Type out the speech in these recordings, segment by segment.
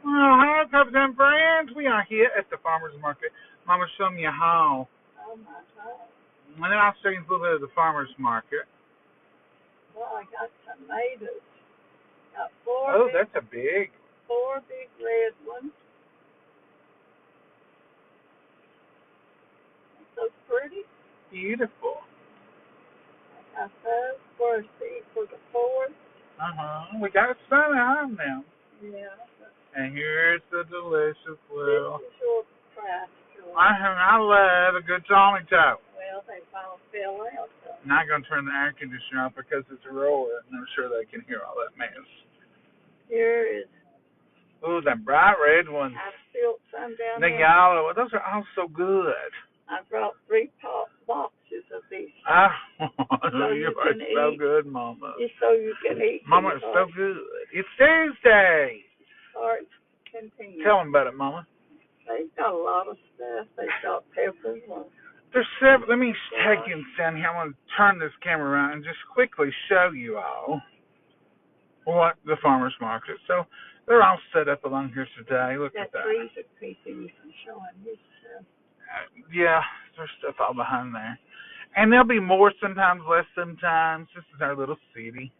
Oh, hi, Pups and friends. We are here at the farmer's market. Mama's showing you how. Oh my God. And then I'll show you a little bit of the farmer's market. Well, I got tomatoes. Got four Oh, big, that's a big, four big red ones. So pretty. beautiful. I got those for a seed for the fourth. We got some at home now. Yeah. And here's the delicious little. This is your price, George. I love a good tomato. Well, they finally fell out. So. I'm not going to turn the air conditioner off because it's a roar, and I'm sure they can hear all that mess. Here is. Ooh, that bright red one. I spilled some down The there. yellow. Those are all so good. I brought 3 boxes of these. Oh, So you you are can so eat. good, Mama. Just so you can eat. Mama, it's so good. It's Tuesday. Start continue. Tell them about it, Mama. They've got a lot of stuff. They've got peppers and There's seven. Let me take you and stand here. I'm going to turn this camera around and just quickly show you all what the farmer's market. So they're all set up along here today. Look at that. trees are creeping. You can show them his stuff. Yeah, there's stuff all behind there. And there'll be more sometimes, less sometimes. This is our little city.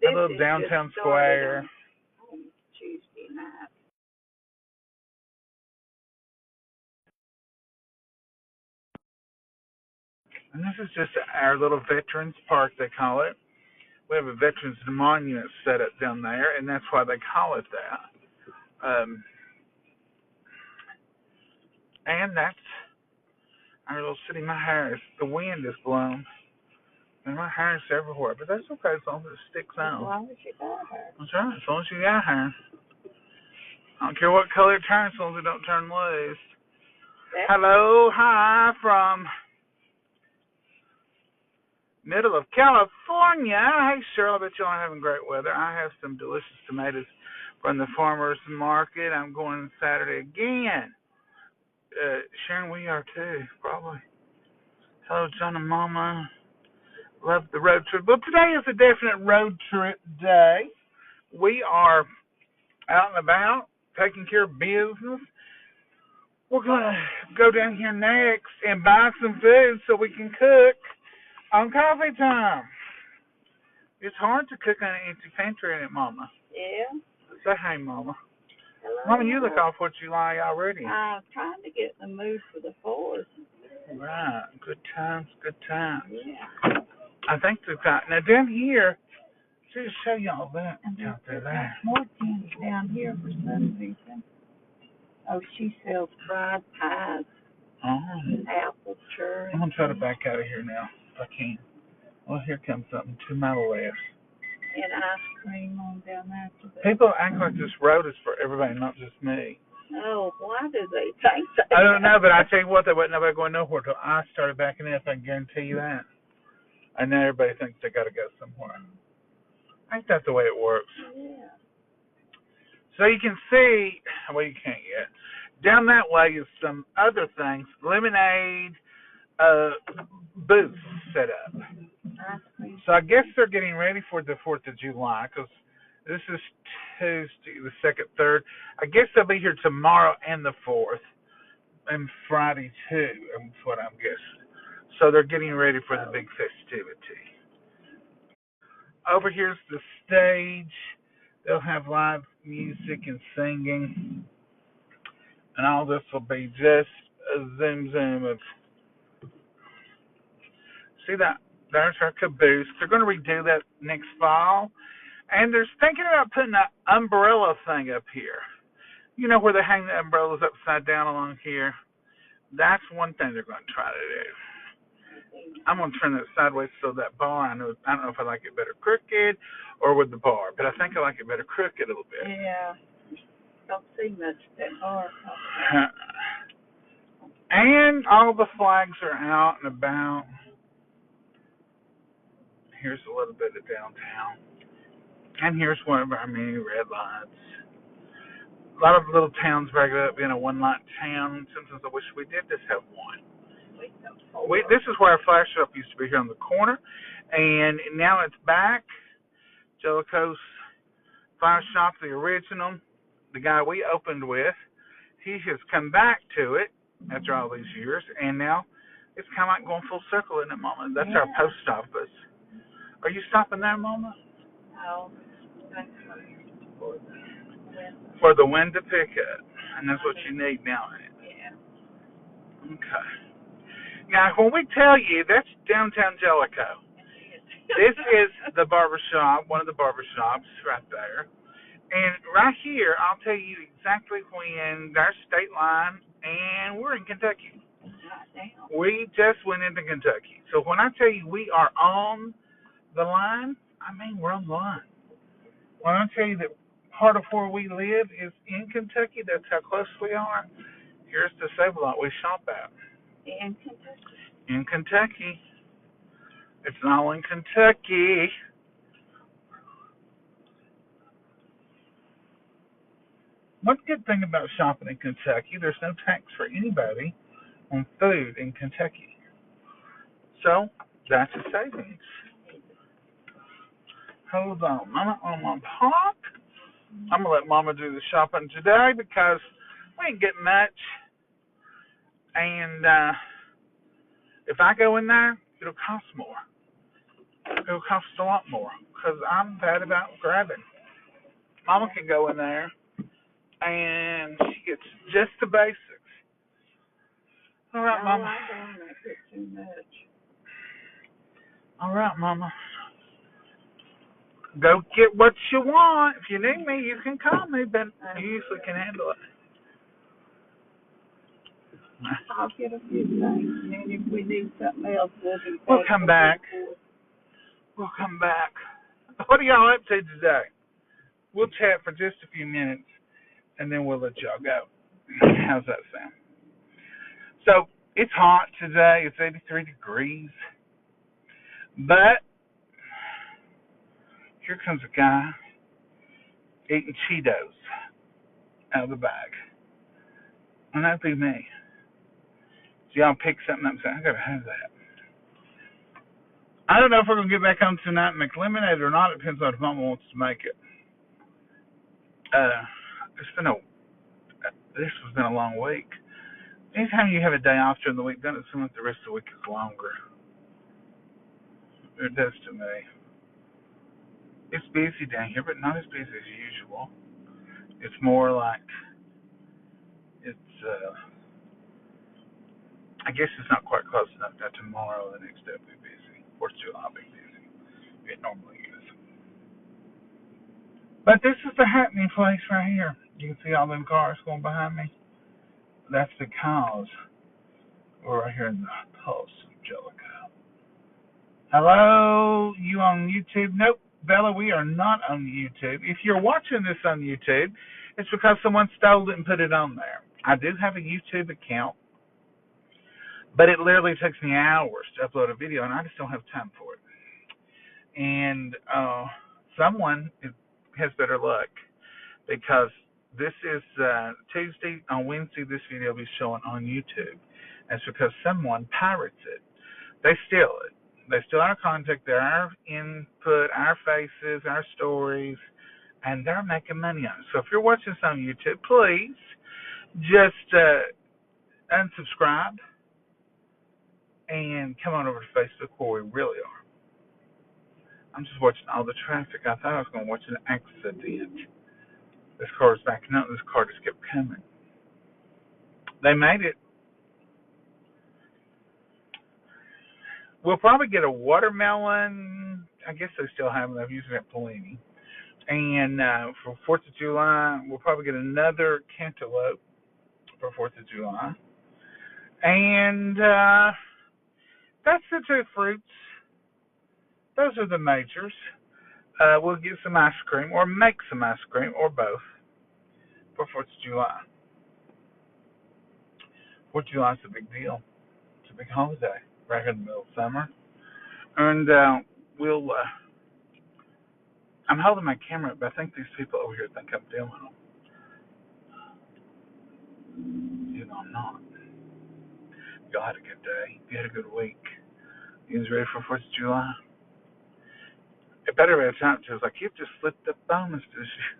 Our little downtown square. On Tuesday night. And this is just our little Veterans Park, they call it. We have a Veterans Monument set up down there, and that's why they call it that. And that's our little city. My hair is, the wind is blown, and my hair is everywhere. But that's okay as long as it sticks out. As long as you got hair. That's right, as long as you got hair. I don't care what color it turns, as long as it don't turn loose. Hello, hi from middle of California. Hey, Cheryl, I bet y'all are having great weather. I have some delicious tomatoes from the farmer's market. I'm going Saturday again. Sharon, we are too, probably. Hello, John and Mama. Love the road trip. Well, today is a definite road trip day. We are out and about, taking care of business. We're going to go down here next and buy some food so we can cook on coffee time. It's hard to cook on an empty pantry, ain't it, Mama? Yeah. Say hey, Mama. Hello. Mama, you look off what you lie already. I'm trying to get in the mood for the fourth. Right. Good times, good times. Yeah. I think they've got, now down here, just show y'all that out there. More things down here for some reason. Oh, she sells fried pies. Oh. Apple, cherry. I'm going to try to back out of here now, if I can. Well, here comes something to my left. And ice cream on down there. People act like this road is for everybody, not just me. Oh, why do they think that? I don't know, but I tell you what, there wasn't nobody going nowhere until I started backing up. I can guarantee you that. And now everybody thinks they got to go somewhere. I think that's the way it works. Yeah. So you can see, well, you can't yet. Down that way is some other things. Lemonade booths set up. So I guess they're getting ready for the 4th of July because this is Tuesday, the 2nd, 3rd. I guess they'll be here tomorrow and the 4th and Friday too, that's what I'm guessing. So they're getting ready for the big festivity. Over here's the stage. They'll have live music and singing. And all this will be just a zoom of. See that? There's our caboose. They're going to redo that next fall. And they're thinking about putting an umbrella thing up here. You know where they hang the umbrellas upside down along here? That's one thing they're going to try to do. I'm going to turn that sideways so that bar, I don't know if I like it better crooked or with the bar, but I think I like it better crooked a little bit. Yeah. Don't see much that bar. And all the flags are out and about. Here's a little bit of downtown. And here's one of our many red lights. A lot of little towns brag about being a one-light town. Sometimes I wish we did just have one. This is where our flash shop used to be here on the corner. And now it's back. Jellicoe's Fire Shop, the original. the guy we opened with, he has come back to it after all these years, and now it's kind of like going full circle, isn't it, Mama? That's our post office. Are you stopping there, Mama? No, thanks for For the wind to pick up, and that's what you need now, ain't it? yeah. Okay. Now, when we tell you, that's downtown Jellicoe. This is the barbershop, one of the barbershops right there. And right here, I'll tell you exactly when our state line, and we're in Kentucky. We just went into Kentucky. So when I tell you we are on the line, I mean we're on the line. When I tell you that part of where we live is in Kentucky, that's how close we are. Here's the Save-A-Lot we shop at. In Kentucky. In Kentucky. It's all in Kentucky. One good thing about shopping in Kentucky, there's no tax for anybody on food in Kentucky. So, that's a savings. Hold on, Mama, on my pot. I'm going to let Mama do the shopping today because we ain't getting much. And if I go in there, it'll cost more. It'll cost a lot more because I'm bad about grabbing. Mama can go in there and she gets just the basics. All right, Mama. I don't make it too much. All right, Mama. Go get what you want. If you need me, you can call me, but you usually can handle it. I'll get a few things, and then if we need something else, we'll come back. We'll come back. What are y'all up to today? We'll chat for just a few minutes, and then we'll let y'all go. How's that sound? So, it's hot today. It's 83 degrees. But, here comes a guy eating Cheetos out of the bag. And that'd be me. So y'all pick something up and say, I gotta have that. I don't know if we're gonna get back home tonight and make lemonade or not. It depends on if Mama wants to make it. This has been a long week. Anytime you have a day off during the week, doesn't it seem like the rest of the week is longer? It does to me. It's busy down here, but not as busy as usual. It's more like I guess it's not quite close enough that tomorrow, the next day will be busy. 4th of July will be busy. It normally is. But this is the happening place right here. You can see all them cars going behind me. That's because we're right here in the pulse of Jellicoe. Hello, you on YouTube? Nope, Bella, we are not on YouTube. If you're watching this on YouTube, it's because someone stole it and put it on there. I do have a YouTube account, but it literally takes me hours to upload a video, and I just don't have time for it. And someone has better luck because this is Tuesday. On Wednesday, this video will be showing on YouTube. That's because someone pirates it. They steal it. They steal our content, our input, our faces, our stories, and they're making money on it. So if you're watching this on YouTube, please just unsubscribe and come on over to Facebook where we really are. I'm just watching all the traffic. I thought I was going to watch an accident. This car was backing up. This car just kept coming. They made it. We'll probably get a watermelon. I guess they still have them. I've used it at Polini. And for 4th of July, we'll probably get another cantaloupe for 4th of July. And that's the two fruits. Those are the majors. We'll get some ice cream or make some ice cream or both for 4th of July. 4th of July is a big deal. It's a big holiday right here in the middle of summer. And I'm holding my camera up, but I think these people over here think I'm filming them. You know I'm not. Y'all had a good day. You had a good week. You guys ready for 4th of July? It better be a time to. It's like, you've just slipped up bonus this year.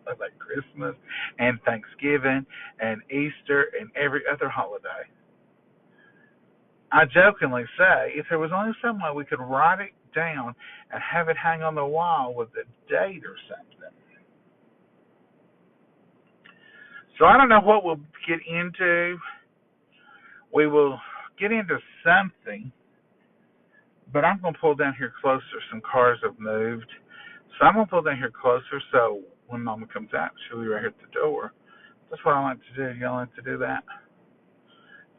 like Christmas and Thanksgiving and Easter and every other holiday. I jokingly say, if there was only some way we could write it down and have it hang on the wall with a date or something. So I don't know what we'll get into. We will get into something, but I'm going to pull down here closer. Some cars have moved. So I'm going to pull down here closer so when Mama comes out, she'll be right here at the door. That's what I like to do. Y'all like to do that?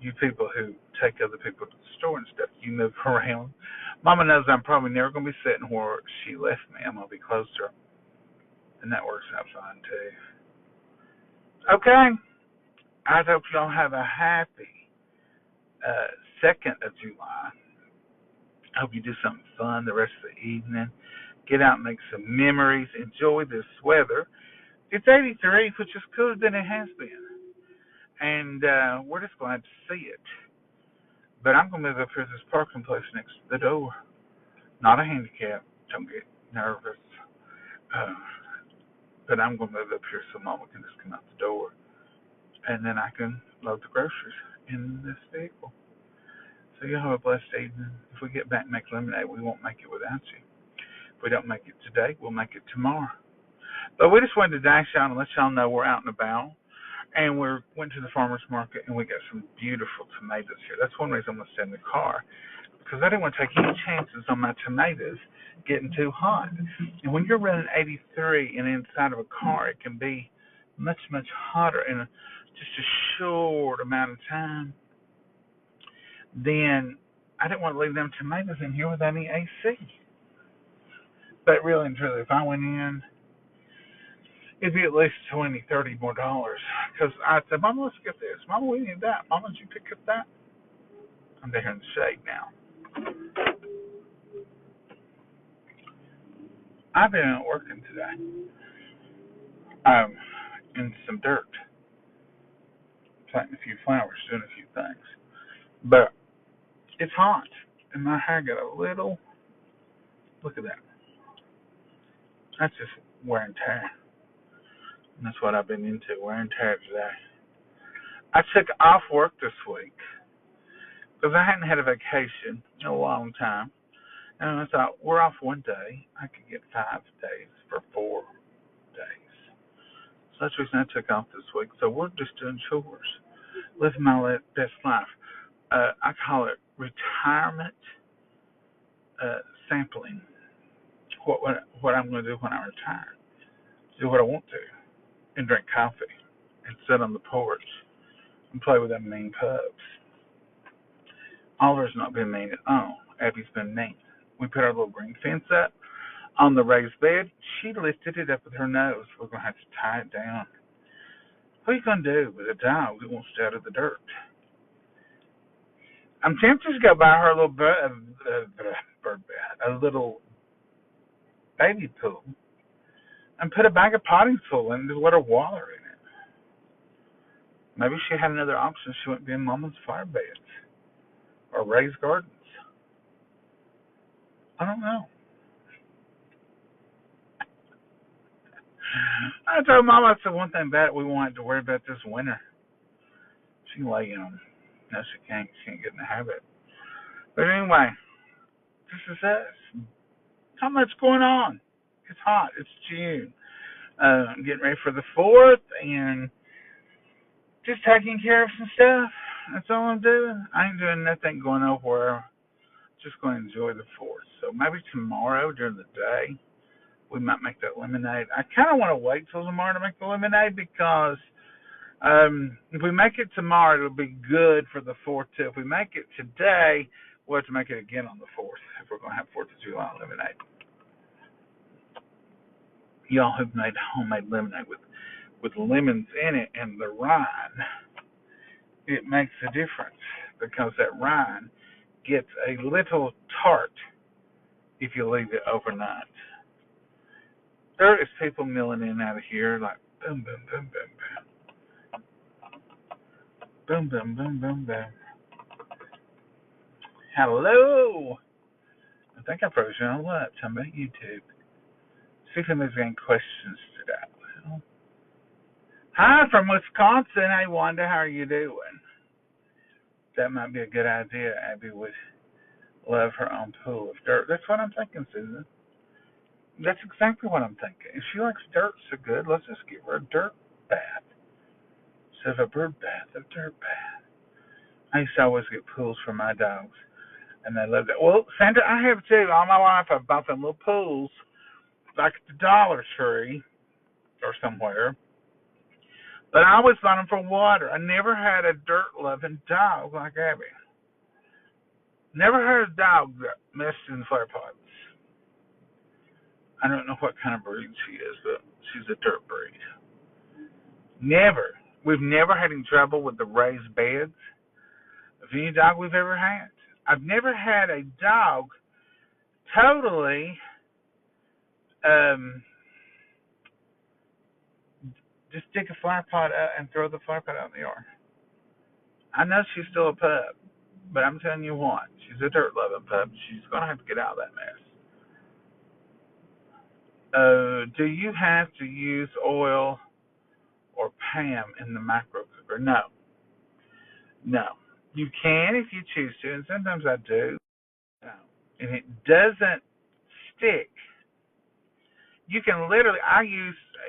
You people who take other people to the store and stuff, you move around. Mama knows I'm probably never going to be sitting where she left me. I'm going to be closer. And that works out fine, too. Okay. I hope y'all have a happy 2nd of July. I hope you do something fun the rest of the evening. Get out and make some memories. Enjoy this weather. It's 83, which is cooler than it has been. And we're just glad to see it. But I'm going to move up here to this parking place next to the door. Not a handicap. Don't get nervous. But I'm going to move up here so Mama can just come out the door. And then I can load the groceries in this vehicle. So you have a blessed evening. If we get back and make lemonade, we won't make it without you. If we don't make it today, we'll make it tomorrow. But we just wanted to dash out and let y'all know we're out and about. And we went to the farmer's market and we got some beautiful tomatoes here. That's one reason I'm going to stay in the car, because I didn't want to take any chances on my tomatoes getting too hot. And when you're running 83 and inside of a car, it can be much, much hotter in just a short amount of time. Then I didn't want to leave them tomatoes in here without any AC. But really and truly, if I went in, it'd be at least $20, $30 more. Because I said, Mama, let's get this. Mama, we need that. Mama, did you pick up that? I'm down here in the shade now. I've been out working today. In some dirt. Planting a few flowers, doing a few things. But it's hot. And my hair got a little, look at that. That's just wear and tear. And that's what I've been into, wear and tear today. I took off work this week because I hadn't had a vacation in a long time. And I thought, we're off one day. I could get 5 days for 4 days. So that's the reason I took off this week. So we're just doing chores, living my best life. I call it retirement sampling. What I'm going to do when I retire. Do what I want to. And drink coffee. And sit on the porch. And play with them mean pups. Oliver's not been mean at all. Abby's been mean. We put our little green fence up on the raised bed. She lifted it up with her nose. We're going to have to tie it down. What are you going to do with a dog that wants to stay out of the dirt? I'm tempted to go buy her a little a little baby pool and put a bag of potting soil in and just let her water in it. Maybe she had another option. She wouldn't be in Mama's fire beds or raised gardens. I don't know. I told Mama, I said, one thing about it, we won't have to worry about this winter. She can lay in them. No, she can't. She can't get in the habit. But anyway, this is us. Not much going on. It's hot. It's June. I'm getting ready for the 4th and just taking care of some stuff. That's all I'm doing. I ain't doing nothing going nowhere. Just going to enjoy the 4th. So maybe tomorrow during the day, we might make that lemonade. I kind of want to wait till tomorrow to make the lemonade because if we make it tomorrow, it'll be good for the 4th too. If we make it today, we'll have to make it again on the 4th if we're going to have 4th of July lemonade. Y'all have made homemade lemonade with lemons in it and the rind. It makes a difference because that rind gets a little tart if you leave it overnight. There is people milling in out of here like boom, boom, boom, boom, boom. Boom, boom, boom, boom, boom. Hello. I think I froze you on lunch. I'm at YouTube. See if anybody's got any questions today. Well, Hi from Wisconsin. Hey, Wanda, how are you doing? That might be a good idea. Abby would love her own pool of dirt. That's what I'm thinking, Susan. That's exactly what I'm thinking. If she likes dirt so good, let's just give her a dirt bath. Instead of a bird bath, a dirt bath. I used to always get pools for my dogs, and they loved it. Well, Sandra, I have too. All my life, I've bought them little pools, like at the Dollar Tree or somewhere. But I always bought them for water. I never had a dirt-loving dog like Abby. Never had a dog that messed in flower pots. I don't know what kind of breed she is, but she's a dirt breed. Never. We've never had any trouble with the raised beds of any dog we've ever had. I've never had a dog totally um, just dig a flower pot out and throw the flower pot out in the yard. I know she's still a pup, but I'm telling you what, she's a dirt loving pup. She's gonna have to get out of that mess. Do you have to use oil or Pam in the macro cooker? No, no. You can if you choose to, and sometimes I do. No. And it doesn't stick. You can literally,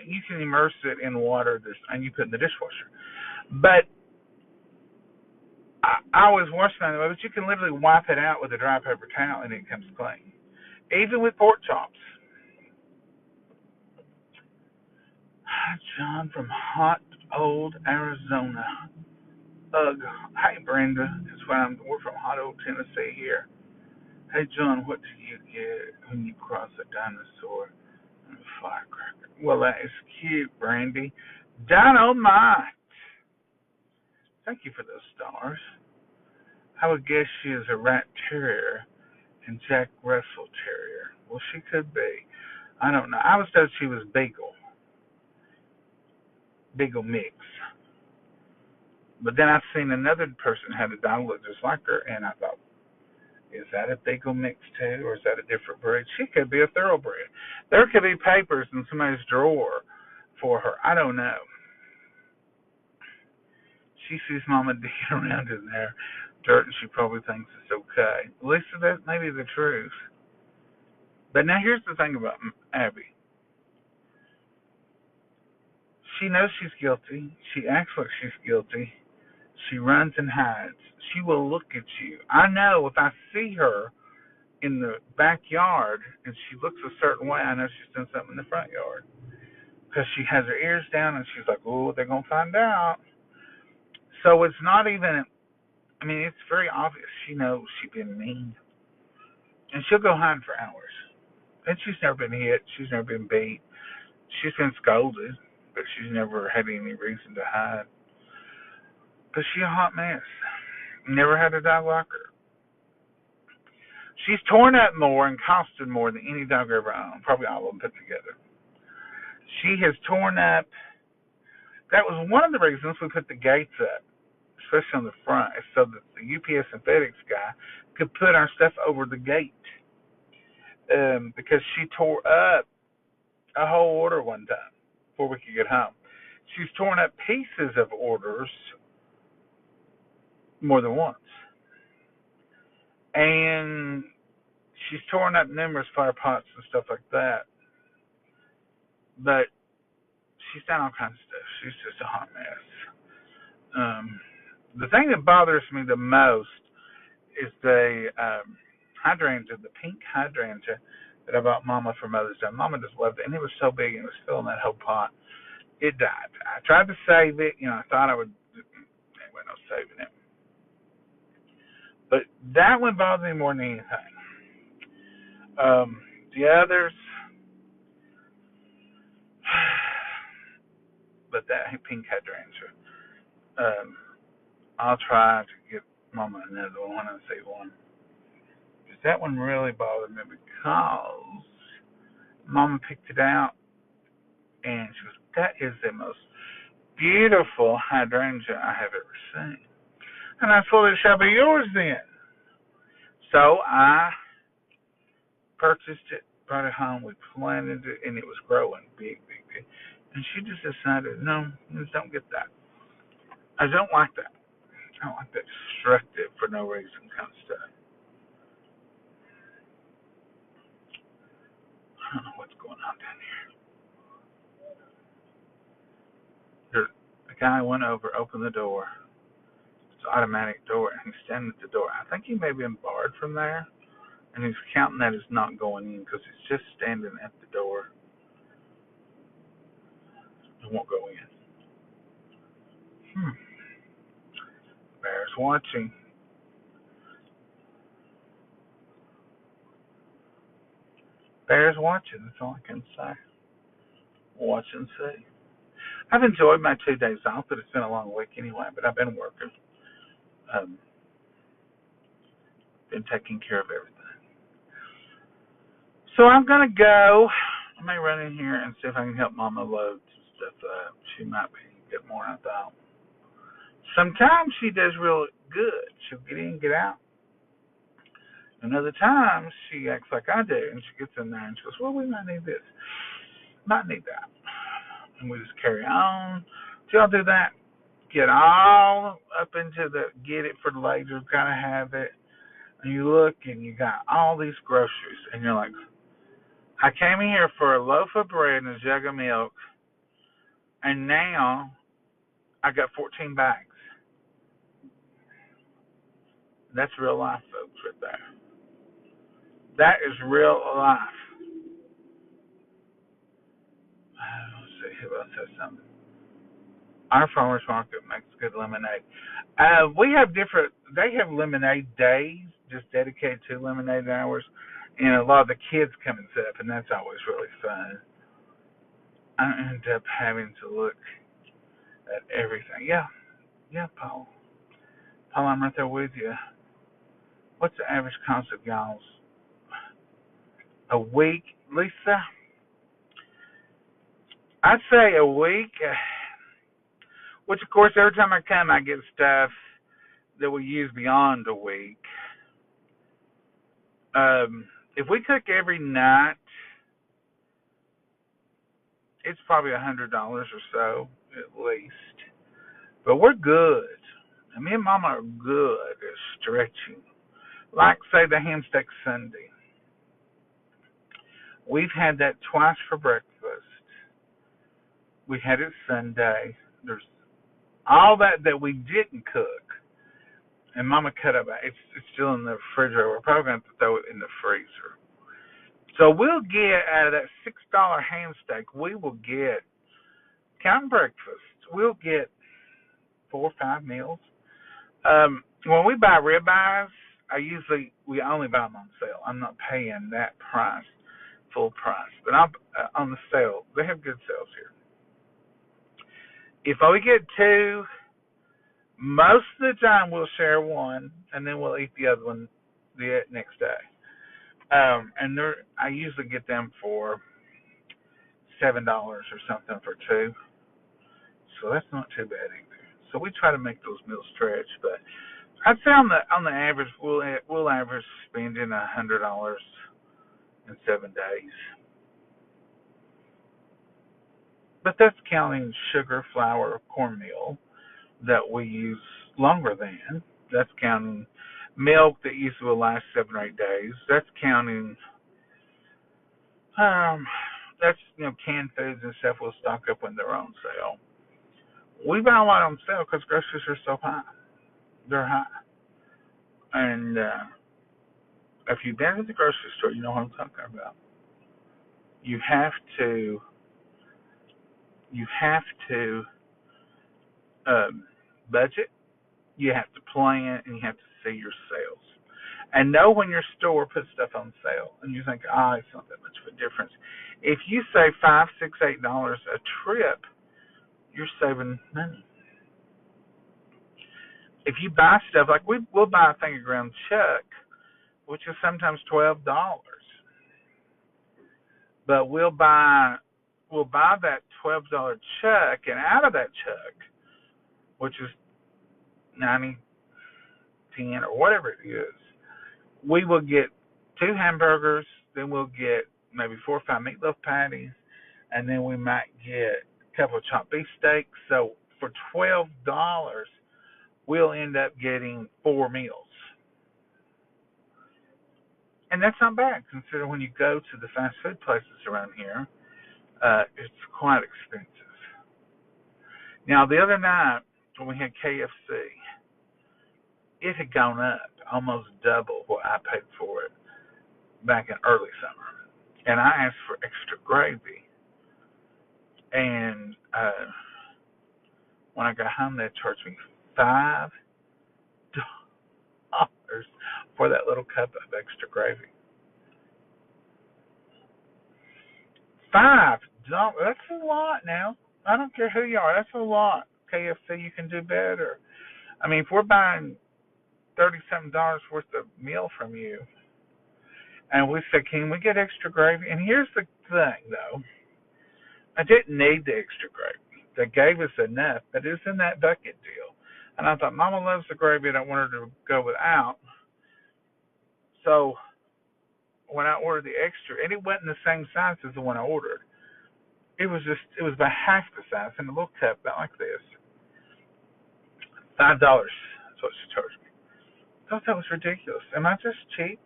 you can immerse it in water and you put it in the dishwasher. But I always wash mine, but you can literally wipe it out with a dry paper towel and it comes clean. Even with pork chops. Hi, John from hot old Arizona. Ugh. Hey, Brenda. We're from hot old Tennessee here. Hey, John, what do you get when you cross a dinosaur and a firecracker? Well, that is cute, Brandy. Dynamite. Thank you for those stars. I would guess she is a rat terrier and Jack Russell terrier. Well, she could be. I don't know. I was told she was Beagle mix. But then I seen another person had a dog look just like her, and I thought, is that a Beagle mix too, or is that a different breed? She could be a thoroughbred. There could be papers in somebody's drawer for her. I don't know. She sees Mama digging around in there dirt, and she probably thinks it's okay. At least that may be the truth. But now here's the thing about Abby. She knows she's guilty. She acts like she's guilty. She runs and hides. She will look at you. I know if I see her in the backyard and she looks a certain way, I know she's done something in the front yard. Because she has her ears down and she's like, oh, they're going to find out. So it's not even, I mean, it's very obvious. She knows she's been mean. And she'll go hide for hours. And she's never been hit. She's never been beat. She's been scolded, but she's never had any reason to hide. But she's a hot mess. Never had a dog like her. She's torn up more and costed more than any dog I ever owned. Probably all of them put together. She has torn up. That was one of the reasons we put the gates up, especially on the front, so that the UPS and FedEx guy could put our stuff over the gate. Because she tore up a whole order one time before we could get home. She's torn up pieces of orders more than once. And she's torn up numerous fire pots and stuff like that. But she's done all kinds of stuff. She's just a hot mess. The thing that bothers me the most is the hydrangea, the pink hydrangea that I bought Mama for Mother's Day. Mama just loved it, and it was so big, and it was still in that whole pot. It died. I tried to save it. I thought I would. Anyway, no saving it. But that one bothered me more than anything. The others, but that pink hydrangea. I'll try to get Mama another one and see one. Because that one really bothered me because Mama picked it out and she goes, that is the most beautiful hydrangea I have ever seen. And I told her, it shall be yours then. So I purchased it, brought it home, we planted it, and it was growing big, big, big. And she just decided, no, just don't get that. I don't like that. I don't like that destructive for no reason kind of stuff. I don't know what's going on down here. A guy went over, opened the door. It's an automatic door, and he's standing at the door. I think he may have been barred from there, and he's counting that as not going in because he's just standing at the door. He won't go in. Bears watching. Bears watching. That's all I can say. Watch and see. I've enjoyed my 2 days off, but it's been a long week anyway. But I've been working. Um, been taking care of everything. So I'm gonna go. I may run in here and see if I can help Mama load some stuff up. She might be a bit more than I thought. Sometimes she does real good. She'll get in, get out. And other times she acts like I do, and she gets in there and she goes, "Well, we might need this, might need that," and we just carry on. Do y'all do that? Get all up into the get it for later kind of habit, and you look and you got all these groceries, and you're like, I came in here for a loaf of bread and a jug of milk, and now I got 14 bags. That's real life, folks, right there. That is real life. Let's see who else has something. Our farmers market makes good lemonade. We have different. They have lemonade days, just dedicated to lemonade hours, and a lot of the kids come and sit up, and that's always really fun. I end up having to look at everything. Yeah, Paul. Paul, I'm right there with you. What's the average cost of y'all's a week, Lisa? I'd say a week. Which, of course, every time I come, I get stuff that we use beyond a week. If we cook every night, it's probably $100 or so, at least. But we're good. And me and Mama are good at stretching. Like, say, the ham steak Sunday. We've had that twice for breakfast. We had it Sunday. There's all that we didn't cook. And Mama cut up. It's still in the refrigerator. We're probably going to have to throw it in the freezer. So we'll get out of that $6 ham steak, we will get, counting breakfast, we'll get 4 or 5 meals. When we buy ribeyes, we only buy them on sale. I'm not paying that price, full price. But I'm on the sale. They have good sales here. If we get 2, most of the time we'll share one, and then we'll eat the other one the next day. And I usually get them for $7 or something for 2, so that's not too bad either. So we try to make those meals stretch, but I'd say on the average we'll average spending $100 in 7 days. But that's counting sugar, flour, cornmeal that we use longer than. That's counting milk that usually will last 7 or 8 days. That's counting. That's canned foods and stuff we'll stock up when they're on sale. We buy a lot on sale because groceries are so high. They're high, and if you've been to the grocery store, you know what I'm talking about. You have to budget. You have to plan, and you have to see your sales. And know when your store puts stuff on sale, and you think, it's not that much of a difference. If you save $5, $6, $8 a trip, you're saving money. If you buy stuff like we'll buy a thing of ground chuck, which is sometimes $12, but we'll buy that $12 chuck, and out of that chuck, which is 90, 10, or whatever it is, we will get 2 hamburgers, then we'll get maybe 4 or 5 meatloaf patties, and then we might get couple of chopped beef steaks. So for $12, we'll end up getting 4 meals. And that's not bad, considering when you go to the fast food places around here, it's quite expensive. Now, the other night, when we had KFC, it had gone up almost double what I paid for it back in early summer. And I asked for extra gravy. And when I got home, they charged me $5 for that little cup of extra gravy. $5. That's a lot now. I don't care who you are. That's a lot. KFC, you can do better. I mean, if we're buying $30-something worth of meal from you, and we said, can we get extra gravy? And here's the thing, though. I didn't need the extra gravy. They gave us enough, but it's in that bucket deal. And I thought, Mama loves the gravy. I don't want her to go without. So when I ordered the extra, and it wasn't the same size as the one I ordered. It was about half the size in a little cup, about like this. $5. That's what she charged me. I thought that was ridiculous. Am I just cheap?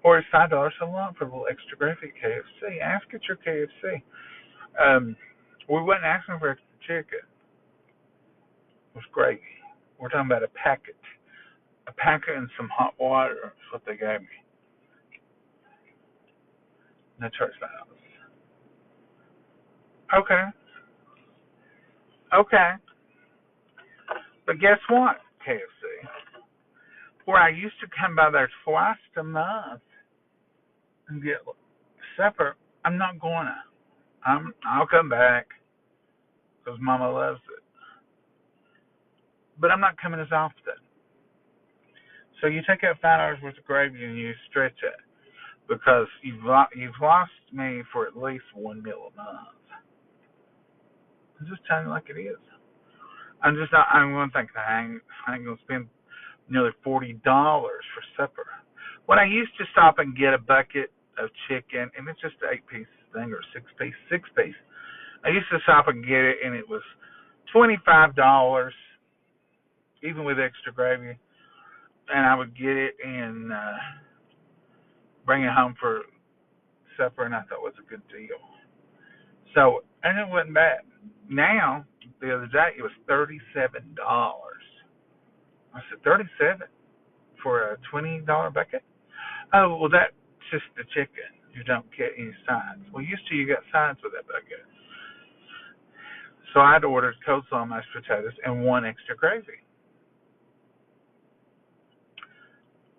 Or is $5 a lot for a little extra gravy at KFC? Ask at your KFC. We wasn't asking for extra chicken. It was gravy. We're talking about a packet. A packet and some hot water is what they gave me. And they charged $5. Okay. Okay. But guess what, KFC? Where I used to come by there twice a month and get supper, I'm not going to. I'll come back because Mama loves it. But I'm not coming as often. So you take out $5 worth of gravy and you stretch it because you've lost me for at least one meal a month. I'm just telling you like it is. I'm going to think I ain't going to spend nearly $40 for supper. When I used to stop and get a bucket of chicken, and it's just an 8-piece thing or 6-piece. I used to stop and get it, and it was $25, even with extra gravy. And I would get it and bring it home for supper, and I thought it was a good deal. So, and it wasn't bad. Now, the other day, it was $37. I said, 37 for a $20 bucket? Oh, well, that's just the chicken. You don't get any sides. Well, used to you got sides with that bucket. So I'd ordered coleslaw, mashed potatoes, and 1 extra gravy.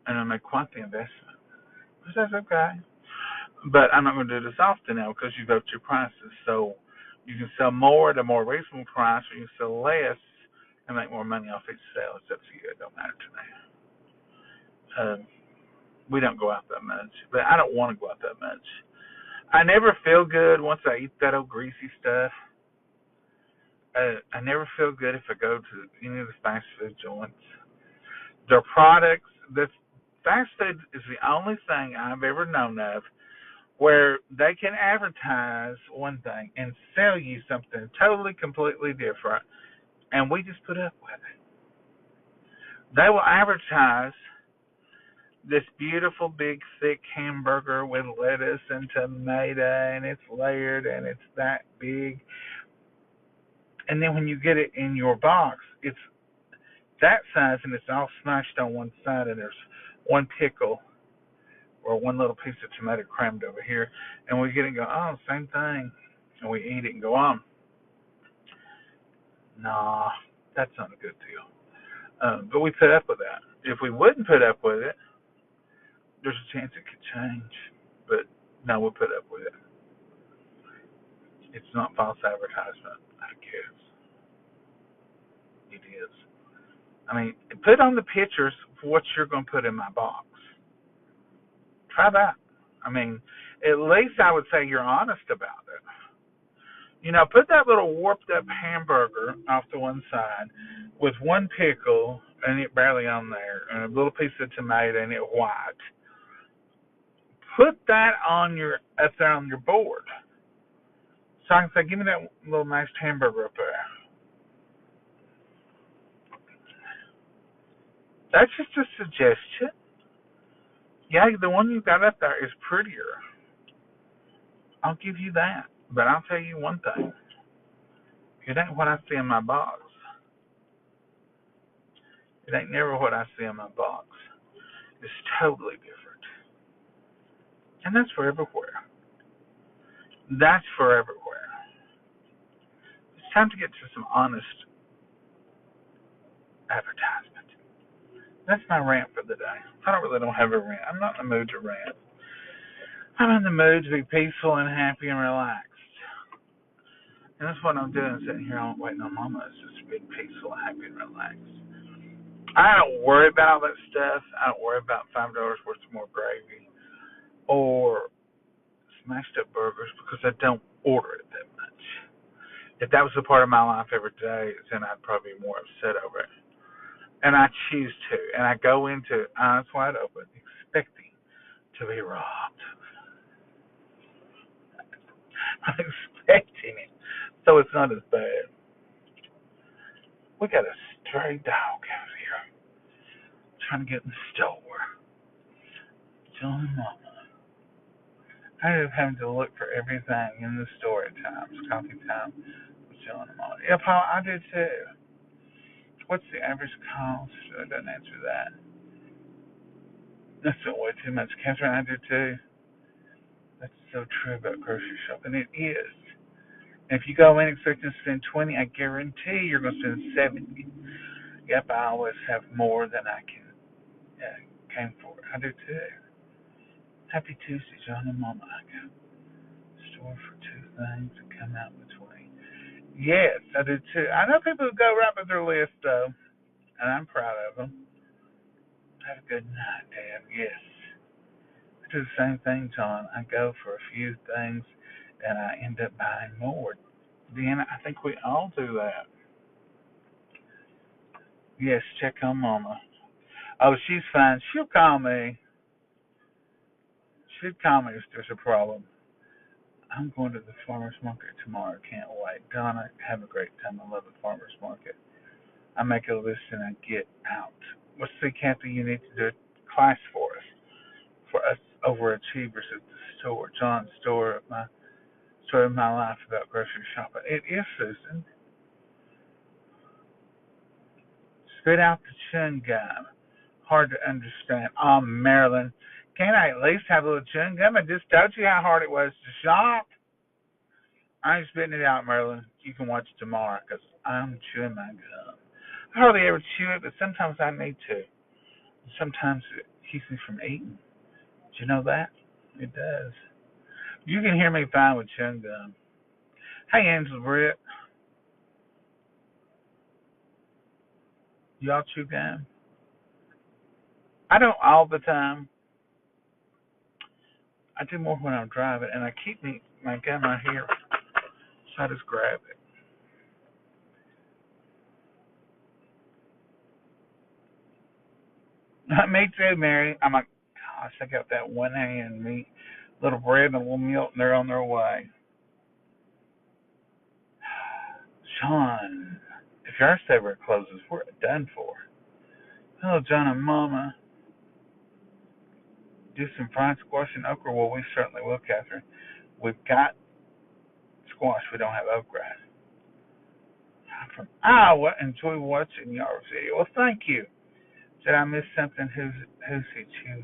And I made quite the investment. Which that's okay. But I'm not going to do this often now because you've upped your prices. So you can sell more at a more reasonable price, or you can sell less and make more money off each sale. It's up to you. It don't matter to me. We don't go out that much, but I don't want to go out that much. I never feel good once I eat that old greasy stuff. I never feel good if I go to any of the fast food joints. Their products, the fast food is the only thing I've ever known of where they can advertise one thing and sell you something totally, completely different, and we just put up with it. They will advertise this beautiful, big, thick hamburger with lettuce and tomato, and it's layered, and it's that big. And then when you get it in your box, it's that size, and it's all smashed on one side, and there's one pickle or one little piece of tomato crammed over here. And we get it and go, oh, same thing. And we eat it and go on. Nah, that's not a good deal. But we put up with that. If we wouldn't put up with it, there's a chance it could change. But no, we'll put up with it. It's not false advertisement, I guess. It is. I mean, put on the pictures for what you're going to put in my box. Try that. I mean, at least I would say you're honest about it. You know, put that little warped up hamburger off to one side with one pickle and it barely on there, and a little piece of tomato and it white. Put that on up there on your board So I can say, give me that little mashed hamburger up there. That's just a suggestion. Yeah, the one you got up there is prettier. I'll give you that. But I'll tell you one thing. It ain't what I see in my box. It ain't never what I see in my box. It's totally different. And that's for everywhere. That's for everywhere. It's time to get to some honest advertisement. That's my rant for the day. I really don't have a rant. I'm not in the mood to rant. I'm in the mood to be peaceful and happy and relaxed. And that's what I'm doing, sitting here waiting on Mama. It's just being peaceful, happy, and relaxed. I don't worry about all that stuff. I don't worry about $5 worth of more gravy or smashed up burgers because I don't order it that much. If that was a part of my life every day, then I'd probably be more upset over it. And I choose to. And I go into eyes wide open, expecting to be robbed. I'm expecting it. So it's not as bad. We got a stray dog out here trying to get in the store. John and Mama. I end up having to look for everything in the store at times. Coffee time with John and Mama. Yeah, Paul, I do too. What's the average cost? I don't answer that. That's way too much. Catherine, I do too. That's so true about grocery shopping. It is. And if you go in expecting to spend 20, I guarantee you're going to spend 70. Yep, I always have more than I can came for. I do too. Happy Tuesday, John and Mama. I got a store for two things and come out with 20. Yes, I do too. I know people who go right with their list though, and I'm proud of them. Have a good night, Dad. Yes. I do the same thing, John. I go for a few things and I end up buying more. Deanna, I think we all do that. Yes, check on Mama. Oh, she's fine. She'll call me. She'll call me if there's a problem. I'm going to the farmer's market tomorrow. Can't wait. Donna, have a great time. I love the farmer's market. I make a list and I get out. What's the Kathy you need to do a class for us overachievers at the store, John's store, my story of my life about grocery shopping. It is, Susan. Spit out the chewing gum. Hard to understand. Oh, Marilyn, can't I at least have a little chewing gum? I just told you how hard it was to shop. I ain't spitting it out, Marilyn. You can watch it tomorrow because I'm chewing my gum. I hardly ever chew it, but sometimes I need to. Sometimes it keeps me from eating. Do you know that? It does. You can hear me fine with chewing gum. Hey, Angela Britt. Y'all chew gum? I don't all the time. I do more when I'm driving, and I keep my gum right here, so I just grab it. Me too, Mary. I'm like, gosh, I got that one hand meat, little bread and a little milk, and they're on their way. Sean, if our server closes, we're done for. Hello, John and Mama. Do some fried squash and okra? Well, we certainly will, Catherine. We've got squash. We don't have okra. I'm from Iowa. Enjoy watching your video. Well, thank you. Did I miss something? Who's it you?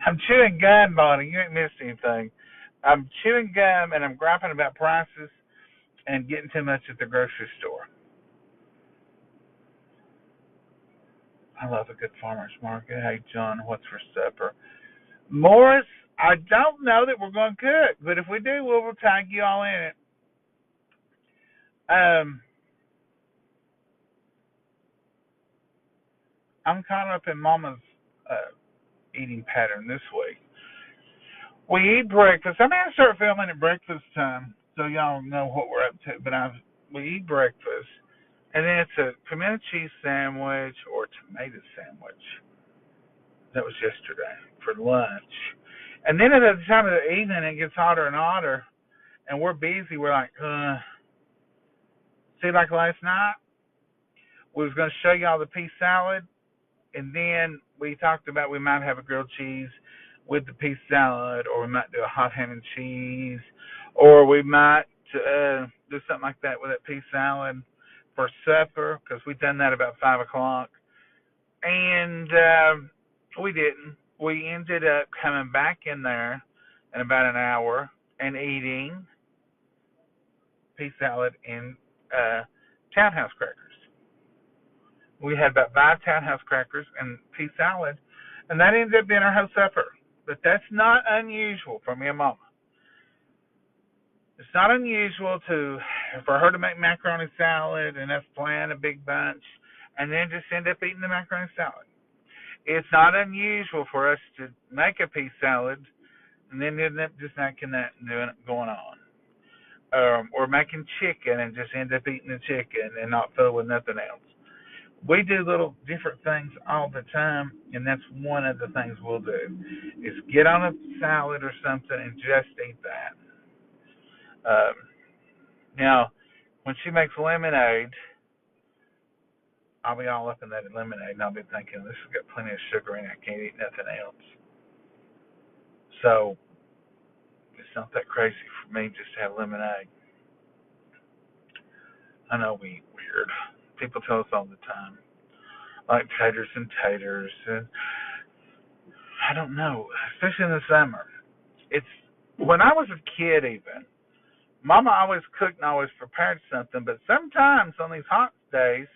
I'm chewing gum, Bonnie. You ain't missed anything. I'm chewing gum and I'm griping about prices and getting too much at the grocery store. I love a good farmer's market. Hey, John, what's for supper? Morris, I don't know that we're going to cook, but if we do, we'll tag you all in it. I'm caught up in Mama's eating pattern this week. We eat breakfast. I may start filming at breakfast time so y'all know what we're up to. But we eat breakfast, and then it's a pimento cheese sandwich or tomato sandwich. That was yesterday for lunch. And then at the time of the evening, it gets hotter and hotter, and we're busy. We're like, see, like last night, we was going to show y'all the pea salad, and then we talked about we might have a grilled cheese with the pea salad, or we might do a hot ham and cheese, or we might do something like that with that pea salad for supper, because we done that about 5 o'clock. And we didn't. We ended up coming back in there in about an hour and eating pea salad and townhouse crackers. We had about 5 townhouse crackers and pea salad, and that ended up being our whole supper. But that's not unusual for me and Mama. It's not unusual for her to make macaroni salad and us plan a big bunch and then just end up eating the macaroni salad. It's not unusual for us to make a pea salad and then end up just making that and doing it going on. Or making chicken and just end up eating the chicken and not fill with nothing else. We do little different things all the time, and that's one of the things we'll do, is get on a salad or something and just eat that. Now, when she makes lemonade, I'll be all up in that lemonade, and I'll be thinking, this has got plenty of sugar in it. I can't eat nothing else. So, it's not that crazy for me just to have lemonade. I know we eat weird. People tell us all the time. Like taters and taters. And I don't know, especially in the summer. It's when I was a kid even, Mama always cooked and always prepared something, but sometimes on these hot days,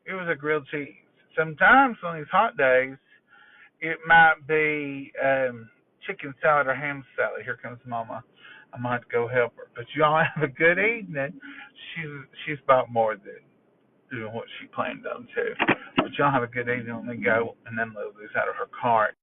it was a grilled cheese. Sometimes on these hot days, it might be chicken salad or ham salad. Here comes Mama. I might have to go help her. But y'all have a good evening. She's about more than doing what she planned on too. But y'all have a good evening. Let me go and then load this out of her cart.